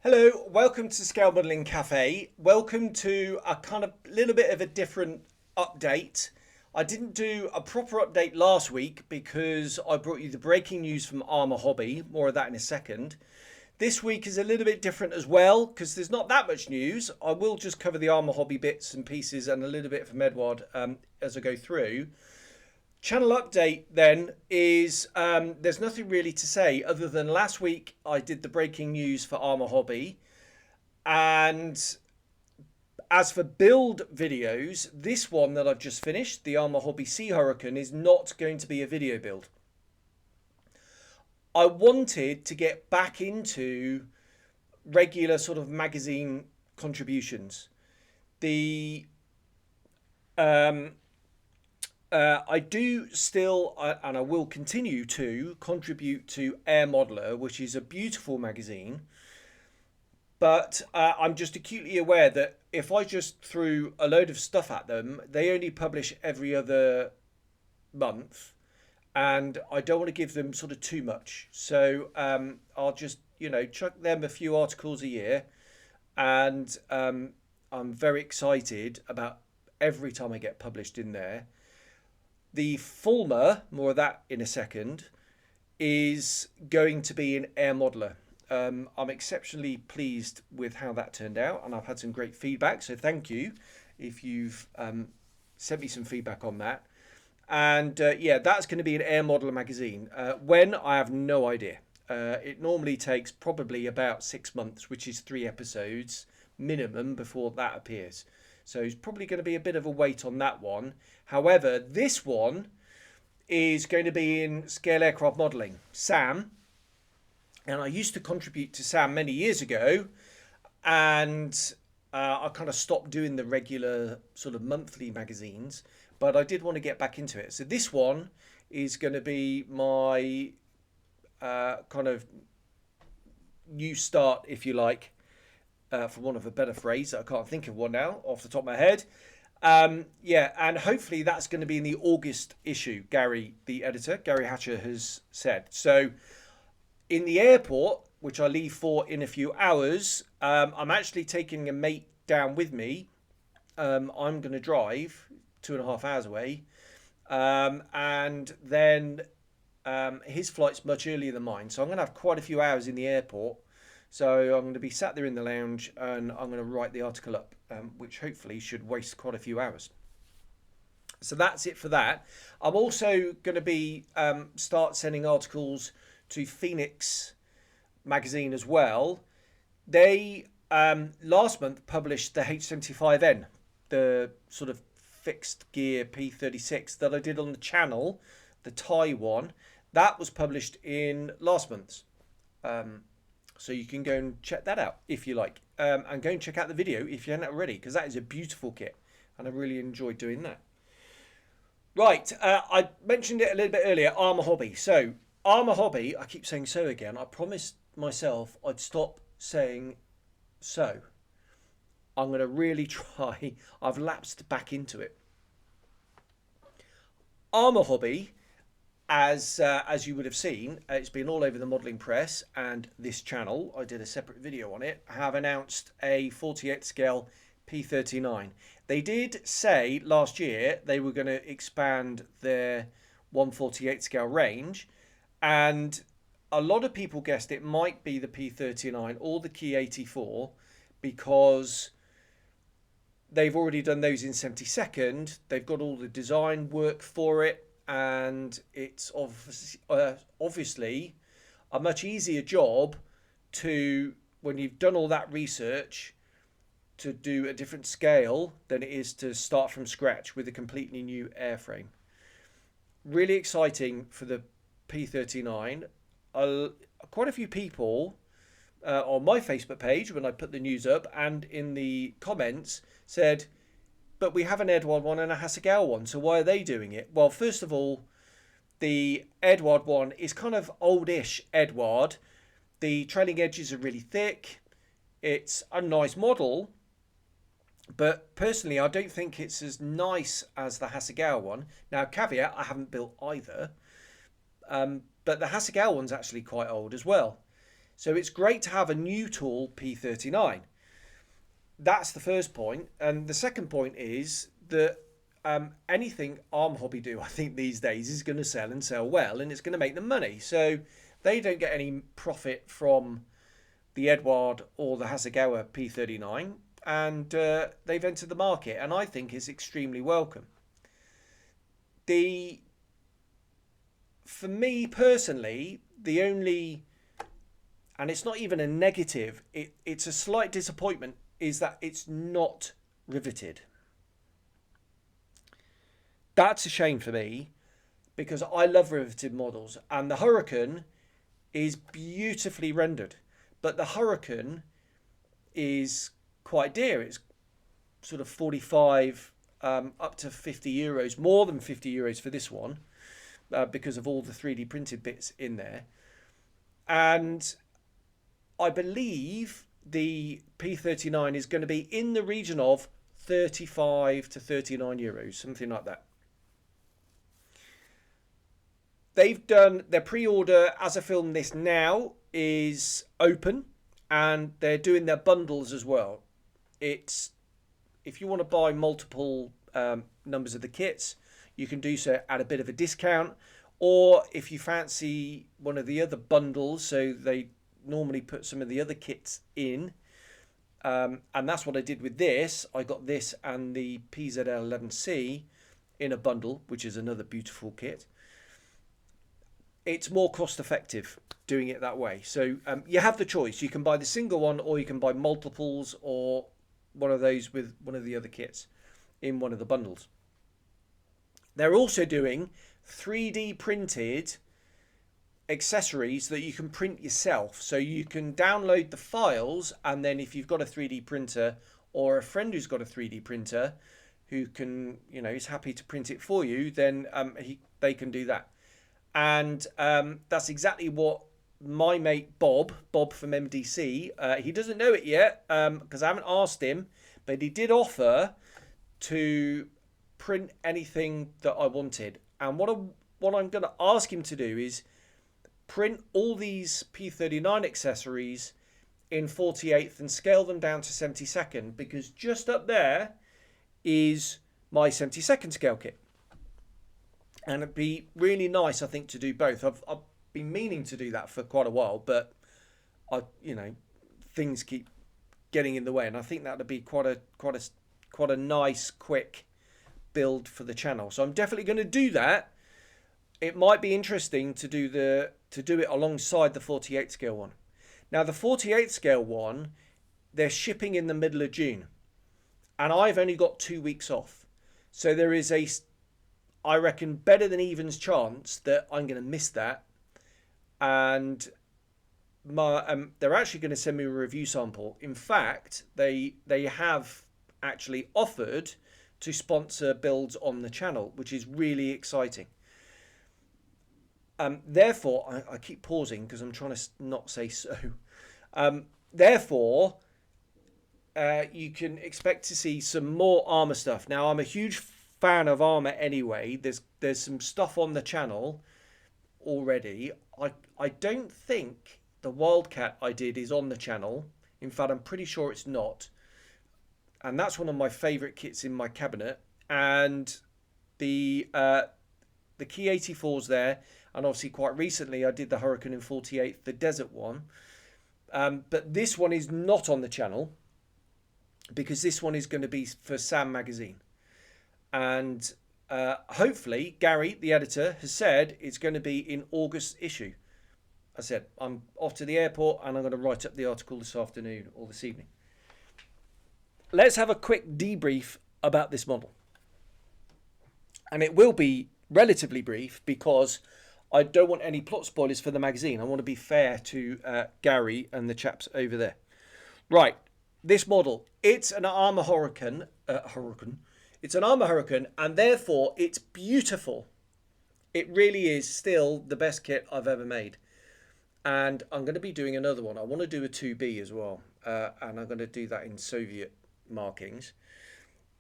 Hello, welcome to Scale Modelling Cafe. Welcome to a kind of little bit of a different update. I didn't do a proper update last week because I brought you the breaking news from Arma Hobby. More of that in a second. This week is a little bit different as well because there's not that much news. I will just cover the Arma Hobby bits and pieces and a little bit from Edward as I go through. Channel update then is there's nothing really to say other than last week I did the breaking news for Arma Hobby, and as for build videos, this one that I've just finished, the Arma Hobby Sea Hurricane, is not going to be a video build. I wanted to get back into regular sort of magazine contributions. I do still, and I will continue to contribute to Air Modeler, which is a beautiful magazine. But I'm just acutely aware that if I just threw a load of stuff at them, they only publish every other month. And I don't want to give them sort of too much. So I'll just, chuck them a few articles a year. And I'm very excited about every time I get published in there. The Fulmer, more of that in a second, is going to be an Air Modeler. I'm exceptionally pleased with how that turned out, and I've had some great feedback, so thank you if you've sent me some feedback on that. And yeah, that's going to be an Air Modeler magazine. When? I have no idea. It normally takes probably about 6 months, which is 3 episodes minimum before that appears. So it's probably going to be a bit of a wait on that one. However, this one is going to be in Scale Aircraft Modelling. Sam, and I used to contribute to Sam many years ago, and I kind of stopped doing the regular sort of monthly magazines, but I did want to get back into it. So this one is going to be my kind of new start, if you like. For want of a better phrase, I can't think of one now off the top of my head. Yeah, and hopefully that's going to be in the August issue, Gary, the editor, Gary Hatcher, has said. So in the airport, which I leave for in a few hours, I'm actually taking a mate down with me. I'm going to drive 2.5 hours away. And then his flight's much earlier than mine. So I'm going to have quite a few hours in the airport. So I'm going to be sat there in the lounge and I'm going to write the article up, which hopefully should waste quite a few hours. So that's it for that. I'm also going to be start sending articles to Phoenix magazine as well. They last month published the H75N, the sort of fixed gear P36 that I did on the channel, the Thai one. That was published in last month's. So you can go and check that out if you like. And go and check out the video if you haven't already, because that is a beautiful kit. And I really enjoyed doing that. Right, I mentioned it a little bit earlier, Arma Hobby. So, Arma Hobby, I keep saying so again. I promised myself I'd stop saying so. I'm going to really try. I've lapsed back into it. Arma Hobby, as you would have seen, it's been all over the modelling press and this channel. I did a separate video on it. Have announced a 48 scale P39. They did say last year they were going to expand their 148 scale range, and a lot of people guessed it might be the P39 or the Key 84 because they've already done those in 72nd. They've got all the design work for it. And it's obviously a much easier job to, when you've done all that research, to do a different scale than it is to start from scratch with a completely new airframe. Really exciting for the P39. Quite a few people on my Facebook page when I put the news up and in the comments said, but we have an Edward one and a Hasegawa one, so why are they doing it? Well, first of all, the Edward one is kind of oldish Edward. The trailing edges are really thick. It's a nice model, but personally, I don't think it's as nice as the Hasegawa one. Now, caveat, I haven't built either, but the Hasegawa one's actually quite old as well. So it's great to have a new tool, P39. That's the first point. And the second point is that anything Arm Hobby do, I think these days, is going to sell and sell well, and it's going to make them money. So they don't get any profit from the Edward or the Hasegawa P39, and they've entered the market, and I think is extremely welcome. For me personally, the only, and it's not even a negative, it's a slight disappointment, is that it's not riveted. That's a shame for me, because I love riveted models, and the Hurricane is beautifully rendered, but the Hurricane is quite dear. It's sort of 45 up to 50 euros, more than 50 euros for this one, because of all the 3D printed bits in there. And I believe the P39 is going to be in the region of 35 to 39 euros, something like that. They've done their pre-order as I film this now is open, and they're doing their bundles as well. It's, if you want to buy multiple numbers of the kits, you can do so at a bit of a discount, or if you fancy one of the other bundles, so they normally put some of the other kits in, and that's what I did with this. I got this and the PZL11C in a bundle, which is another beautiful kit. It's more cost effective doing it that way. So you have the choice. You can buy the single one, or you can buy multiples, or one of those with one of the other kits in one of the bundles. They're also doing 3D printed accessories that you can print yourself. So you can download the files, and then if you've got a 3D printer or a friend who's got a 3D printer who can, you know, is happy to print it for you, then they can do that. And that's exactly what my mate Bob from MDC, he doesn't know it yet because I haven't asked him, but he did offer to print anything that I wanted. And what I'm going to ask him to do is print all these P39 accessories in 48th and scale them down to 72nd, because just up there is my 72nd scale kit. And it'd be really nice, I think, to do both. I've been meaning to do that for quite a while, but things keep getting in the way, and I think that would be quite a nice, quick build for the channel. So I'm definitely going to do that. It might be interesting to do it alongside the 48 scale one. Now the 48 scale one, they're shipping in the middle of June, and I've only got 2 weeks off, so there is a, I reckon, better than evens chance that I'm going to miss that. And they're actually going to send me a review sample. In fact, they have actually offered to sponsor builds on the channel, which is really exciting. Therefore, I keep pausing because I'm trying to not say so. Therefore, you can expect to see some more Arma stuff. Now, I'm a huge fan of Arma anyway. There's some stuff on the channel already. I don't think the Wildcat I did is on the channel. In fact, I'm pretty sure it's not. And that's one of my favorite kits in my cabinet. And the Key 84's there, and obviously quite recently I did the Hurricane in 48, the desert one. But this one is not on the channel, because this one is going to be for Sam Magazine. And hopefully Gary, the editor, has said it's going to be in August issue. I said I'm off to the airport and I'm going to write up the article this afternoon or this evening. Let's have a quick debrief about this model. And it will be relatively brief because I don't want any plot spoilers for the magazine. I want to be fair to Gary and the chaps over there. Right, this model, it's an Arma Hurricane. It's an Arma Hurricane, and therefore it's beautiful. It really is still the best kit I've ever made. And I'm going to be doing another one. I want to do a 2B as well. And I'm going to do that in Soviet markings.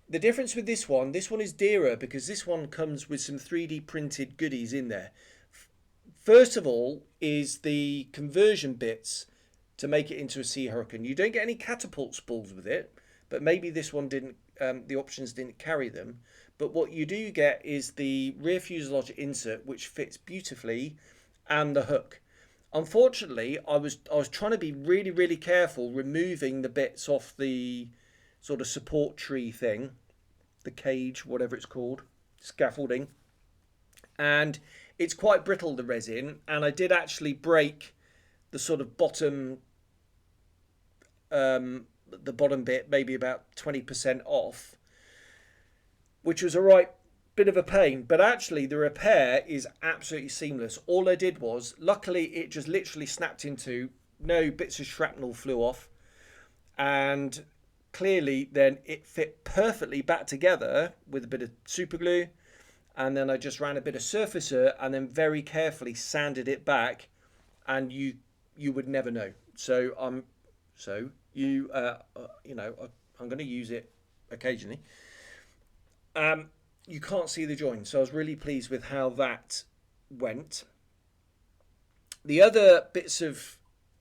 The difference with this one is dearer because this one comes with some 3D printed goodies in there. First of all is the conversion bits to make it into a Sea Hurricane. You don't get any catapult spools with it, but maybe this one didn't, the options didn't carry them. But what you do get is the rear fuselage insert, which fits beautifully, and the hook. Unfortunately, I was trying to be really, really careful removing the bits off the sort of support tree thing, the cage, whatever it's called, scaffolding. And it's quite brittle, the resin, and I did actually break the sort of bottom, the bottom bit, maybe about 20% off, which was a right bit of a pain. But actually the repair is absolutely seamless. All I did was, luckily it just literally snapped into, no bits of shrapnel flew off, and clearly then it fit perfectly back together with a bit of super glue. And then I just ran a bit of surfacer and then very carefully sanded it back, and you would never know. So I'm going to use it occasionally. You can't see the join, so I was really pleased with how that went. The other bits of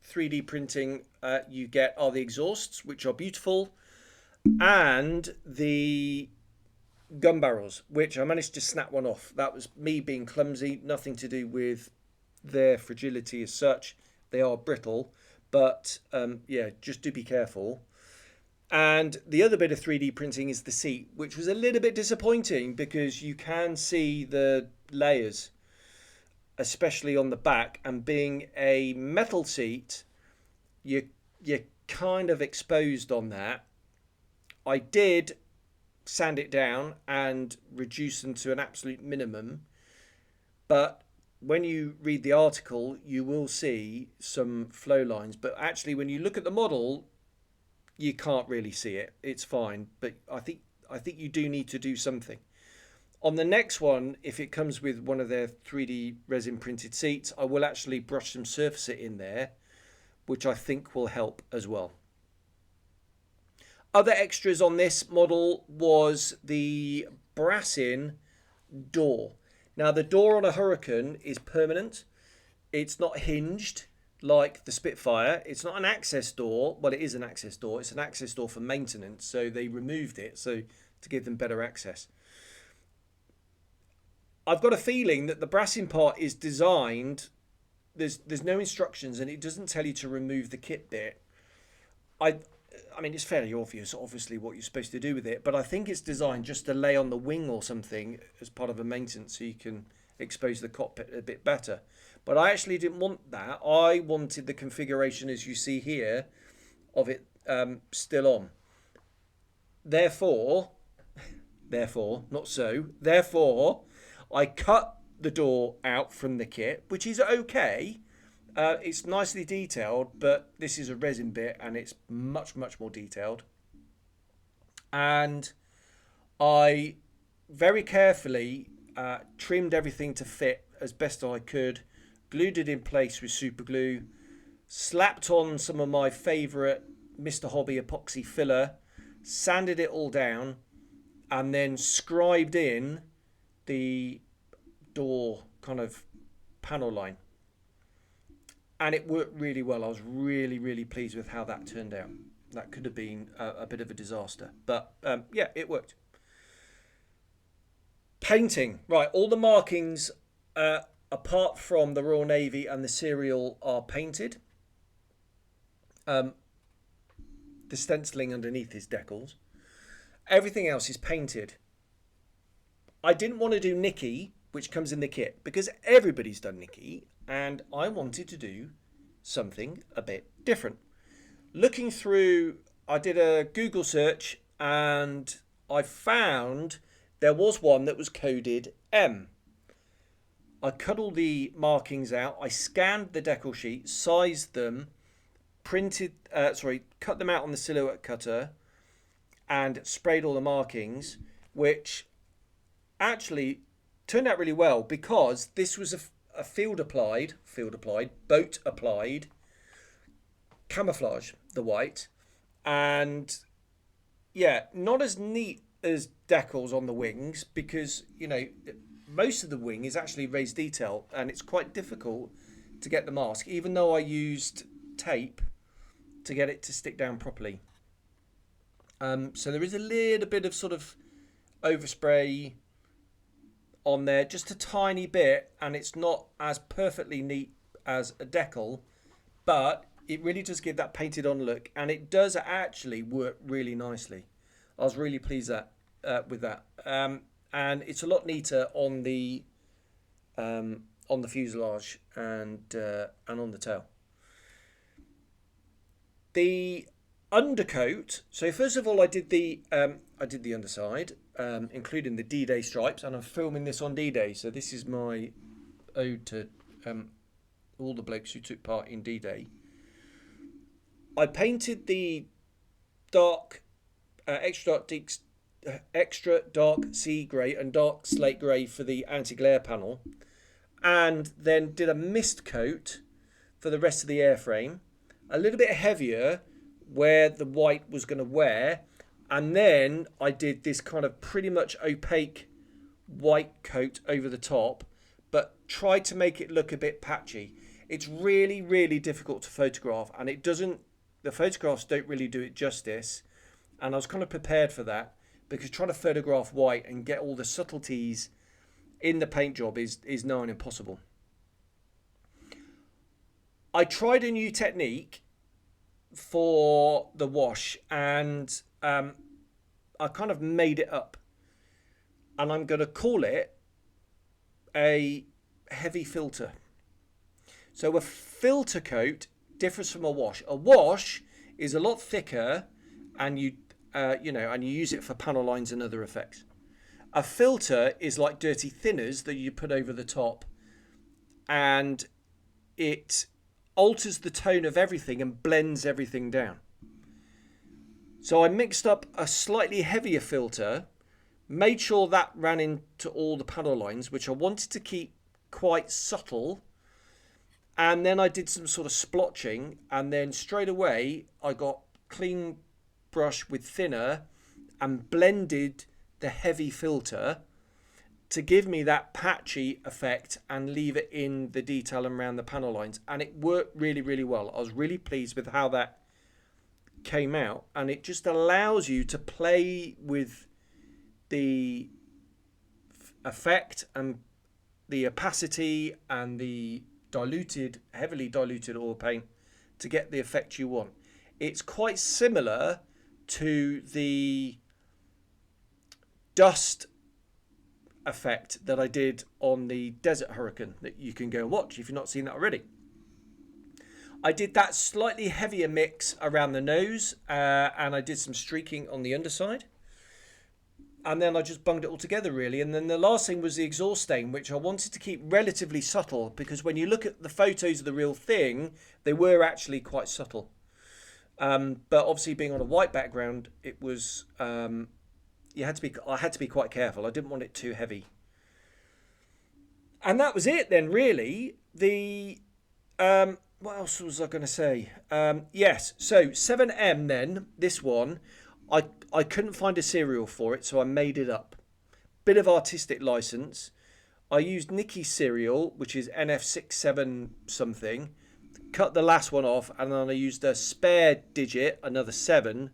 3D printing you get are the exhausts, which are beautiful, and the gun barrels, which I managed to snap one off. That was me being clumsy, nothing to do with their fragility as such. They are brittle, but yeah, just do be careful. And the other bit of 3D printing is the seat, which was a little bit disappointing because you can see the layers, especially on the back, and being a metal seat, you're kind of exposed on that. I did sand it down and reduce them to an absolute minimum, but when you read the article you will see some flow lines, but actually when you look at the model you can't really see it. It's fine, but I think you do need to do something. On the next one, if it comes with one of their 3D resin printed seats, I will actually brush some surface it in there, which I think will help as well. Other extras on this model was the brass-in door. Now the door on a Hurricane is permanent. It's not hinged like the Spitfire. It's not an access door. Well, it is an access door. It's an access door for maintenance. So they removed it to give them better access. I've got a feeling that the brass-in part is designed, there's no instructions and it doesn't tell you to remove the kit bit. I mean, it's fairly obvious, obviously, what you're supposed to do with it, but I think it's designed just to lay on the wing or something as part of a maintenance so you can expose the cockpit a bit better. But I actually didn't want that. I wanted the configuration as you see here of it still on. Therefore, I cut the door out from the kit, which is okay. It's nicely detailed, but this is a resin bit and it's much, much more detailed. And I very carefully trimmed everything to fit as best I could, glued it in place with super glue, slapped on some of my favourite Mr. Hobby epoxy filler, sanded it all down, and then scribed in the door kind of panel line. And it worked really well. I was really, really pleased with how that turned out. That could have been a bit of a disaster. But yeah, it worked. Painting. Right, all the markings, apart from the Royal Navy and the serial, are painted. The stenciling underneath is decals. Everything else is painted. I didn't want to do Nicky, which comes in the kit, because everybody's done Nicky, and I wanted to do something a bit different. Looking through, I did a Google search and I found there was one that was coded M. I cut all the markings out, I scanned the decal sheet, sized them, cut them out on the silhouette cutter and sprayed all the markings, which actually turned out really well because this was a boat applied camouflage, the white, and yeah, not as neat as decals on the wings because, you know, most of the wing is actually raised detail and it's quite difficult to get the mask. Even though I used tape, to get it to stick down properly. So there is a little bit of sort of overspray on there, just a tiny bit, and it's not as perfectly neat as a decal, but it really does give that painted on look, and it does actually work really nicely. I was really pleased with that, and it's a lot neater on the fuselage and on the tail. The undercoat. So first of all, I did the underside, including the D-Day stripes, and I'm filming this on D-Day. So this is my ode to all the blokes who took part in D-Day. I painted the dark, extra dark sea grey and dark slate grey for the anti-glare panel, and then did a mist coat for the rest of the airframe, a little bit heavier where the white was going to wear, and then I did this kind of pretty much opaque white coat over the top, but tried to make it look a bit patchy. It's really, really difficult to photograph, and the photographs don't really do it justice, and I was kind of prepared for that, because trying to photograph white and get all the subtleties in the paint job is nigh on impossible. I tried a new technique for the wash, and I kind of made it up, and I'm going to call it a heavy filter. So a filter coat differs from a wash. A wash is a lot thicker, and you use it for panel lines and other effects. A filter is like dirty thinners that you put over the top, and it alters the tone of everything and blends everything down. So I mixed up a slightly heavier filter, made sure that ran into all the panel lines, which I wanted to keep quite subtle, and then I did some sort of splotching, and then straight away I got clean brush with thinner and blended the heavy filter to give me that patchy effect and leave it in the detail and around the panel lines, and it worked really, really well. I was really pleased with how that came out, and it just allows you to play with the effect and the opacity and the heavily diluted oil paint to get the effect you want. It's quite similar to the dust effect that I did on the Desert Hurricane that you can go and watch if you've not seen that already. I did that slightly heavier mix around the nose, and I did some streaking on the underside, and then I just bunged it all together really. And then the last thing was the exhaust stain, which I wanted to keep relatively subtle, because when you look at the photos of the real thing, they were actually quite subtle, but obviously being on a white background, it was I had to be quite careful. I didn't want it too heavy. And that was it then, really. What else was I going to say? Yes, so 7M then, this one, I couldn't find a serial for it, so I made it up. Bit of artistic license. I used Nikki's serial, which is NF67 something, cut the last one off, and then I used a spare digit, another 7,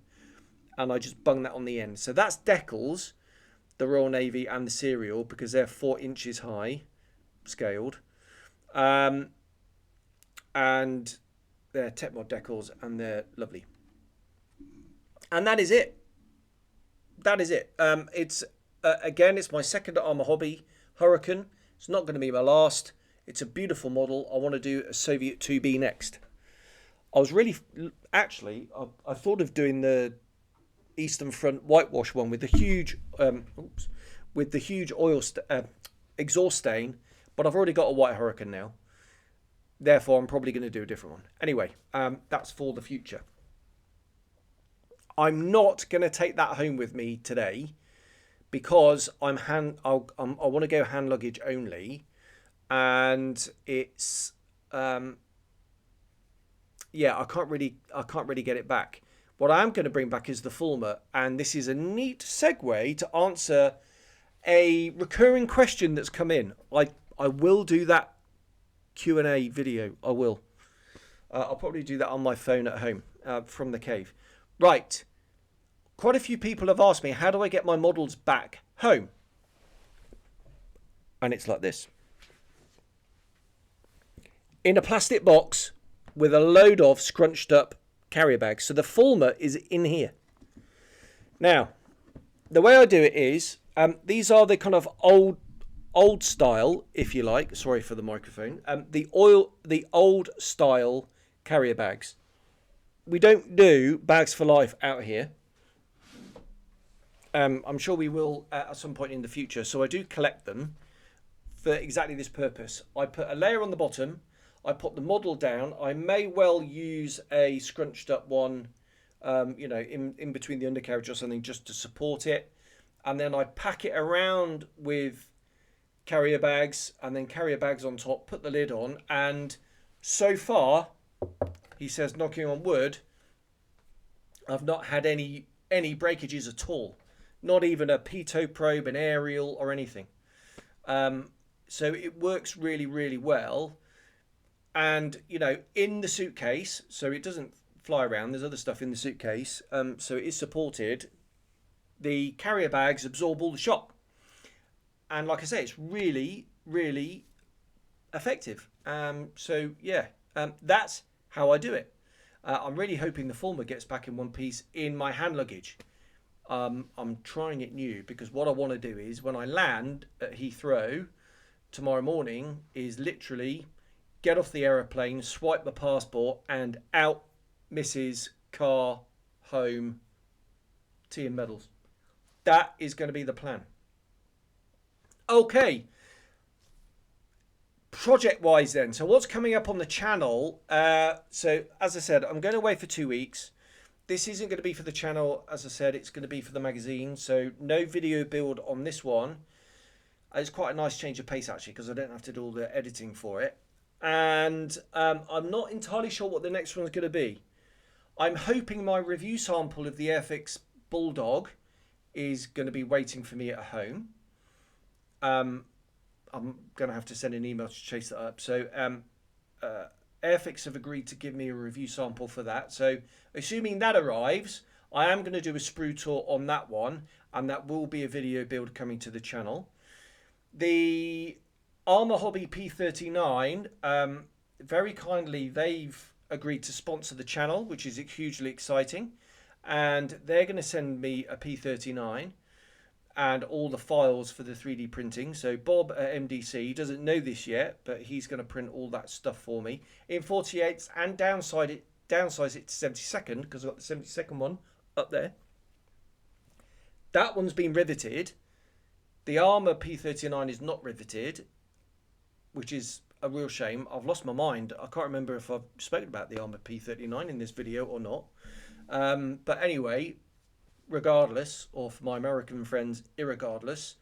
and I just bunged that on the end. So that's decals, the Royal Navy and the serial, because they're 4 inches high, scaled. And they're Tecmod decals, and they're lovely. And that is it. That is it. It's again, it's my second Arma Hobby Hurricane. It's not going to be my last. It's a beautiful model. I want to do a Soviet 2B next. I was really, actually, I thought of doing the Eastern Front whitewash one with the huge, oil exhaust stain, but I've already got a white Hurricane now. Therefore, I'm probably going to do a different one. Anyway, that's for the future. I'm not going to take that home with me today, because I want to go hand luggage only, and it's I can't really get it back. What I am going to bring back is the Fulmer, and this is a neat segue to answer a recurring question that's come in. I will do that Q&A video. I will. I'll probably do that on my phone at home. from the cave. Right. Quite a few people have asked me, how do I get my models back home? And it's like this. In a plastic box with a load of scrunched up carrier bags. So the former is in here. Now, the way I do it is, these are the kind of old style, if you like. Sorry for the microphone. The old style carrier bags. We don't do bags for life out here. I'm sure we will at some point in the future. So I do collect them for exactly this purpose. I put a layer on the bottom. I put the model down. I may well use a scrunched up one, in between the undercarriage or something, just to support it. And then I pack it around with carrier bags, and then carrier bags on top, put the lid on. And so far, he says, knocking on wood, I've not had any breakages at all. Not even a pitot probe, an aerial, or anything. So it works really, really well. And, in the suitcase, so it doesn't fly around. There's other stuff in the suitcase. So it is supported. The carrier bags absorb all the shock. And like I say, it's really, really effective. So, yeah, that's how I do it. I'm really hoping the former gets back in one piece in my hand luggage. I'm trying it new because what I want to do is when I land at Heathrow tomorrow morning is literally get off the aeroplane, swipe the passport, and out, Mrs. Car, home, tea and medals. That is going to be the plan. Okay. Project-wise then. So what's coming up on the channel? So as I said, I'm going away for 2 weeks. This isn't going to be for the channel. As I said, it's going to be for the magazine. So no video build on this one. It's quite a nice change of pace, actually, because I don't have to do all the editing for it. And I'm not entirely sure what the next one's going to be. I'm hoping my review sample of the Airfix Bulldog is going to be waiting for me at home. I'm going to have to send an email to chase that up. So Airfix have agreed to give me a review sample for that. So assuming that arrives, I am going to do a sprue tour on that one. And that will be a video build coming to the channel. The Arma Hobby P39, very kindly, they've agreed to sponsor the channel, which is hugely exciting. And they're going to send me a P39 and all the files for the 3D printing. So Bob at MDC doesn't know this yet, but he's going to print all that stuff for me in 48s and downsize it to 72nd, because I've got the 72nd one up there. That one's been riveted. The Arma P39 is not riveted, which is a real shame. I've lost my mind. I can't remember if I've spoken about the Arma P39 in this video or not. But anyway, regardless, or for my American friends, irregardless,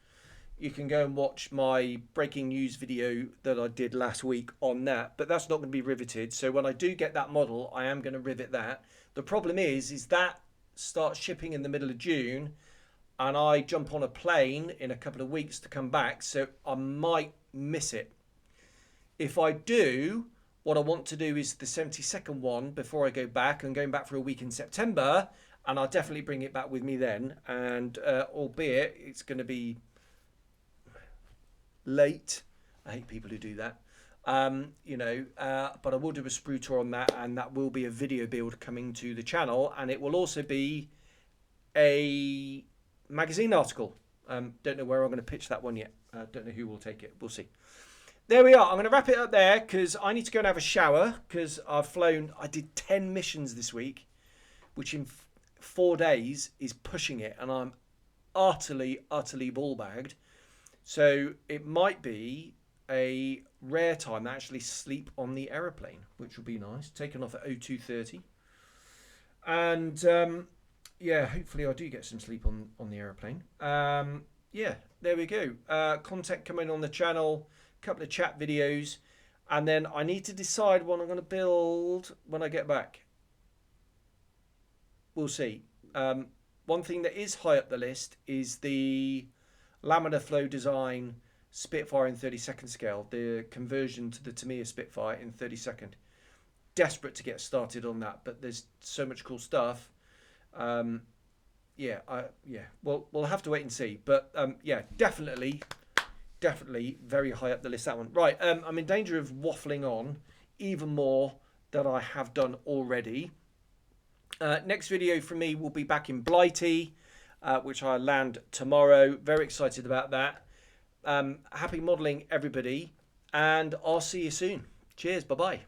you can go and watch my breaking news video that I did last week on that. But that's not going to be riveted. So when I do get that model, I am going to rivet that. The problem is that starts shipping in the middle of June, and I jump on a plane in a couple of weeks to come back, so I might miss it. If I do, what I want to do is the 72nd one before I go back. I'm going back for a week in September, and I'll definitely bring it back with me then. And albeit it's going to be late. I hate people who do that. But I will do a sprue tour on that, and that will be a video build coming to the channel, and it will also be a magazine article. Don't know where I'm going to pitch that one yet. Don't know who will take it. We'll see. There we are. I'm going to wrap it up there because I need to go and have a shower because I've flown. I did 10 missions this week, which in 4 days is pushing it, and I'm utterly ball bagged. So it might be a rare time to actually sleep on the aeroplane, which will be nice. Taken off at 02:30. And yeah, hopefully I do get some sleep on the aeroplane. Yeah, there we go. Content coming on the channel, a couple of chat videos, and then I need to decide what I'm going to build when I get back. We'll see. One thing that is high up the list is the laminar flow design Spitfire in 32nd scale, the conversion to the Tamiya Spitfire in 32nd. desperate to get started on that, but there's so much cool stuff. Yeah, well, we'll have to wait and see. But yeah, definitely very high up the list, that one. Right, I'm in danger of waffling on even more than I have done already. Next video from me will be back in Blighty, which I land tomorrow. Very excited about that. Happy modelling, everybody, and I'll see you soon. Cheers, bye-bye.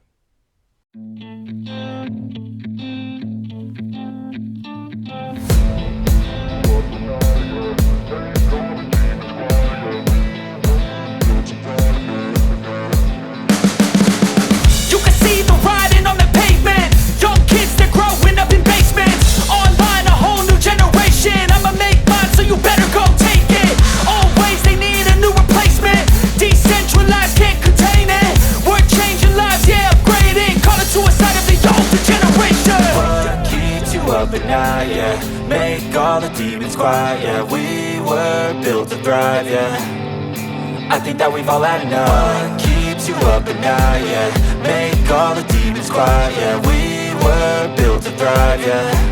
But now, yeah, make all the demons quiet, yeah. We were built to thrive, yeah. I think that we've all had enough. What keeps you up at night, yeah. Make all the demons quiet, yeah. We were built to thrive, yeah.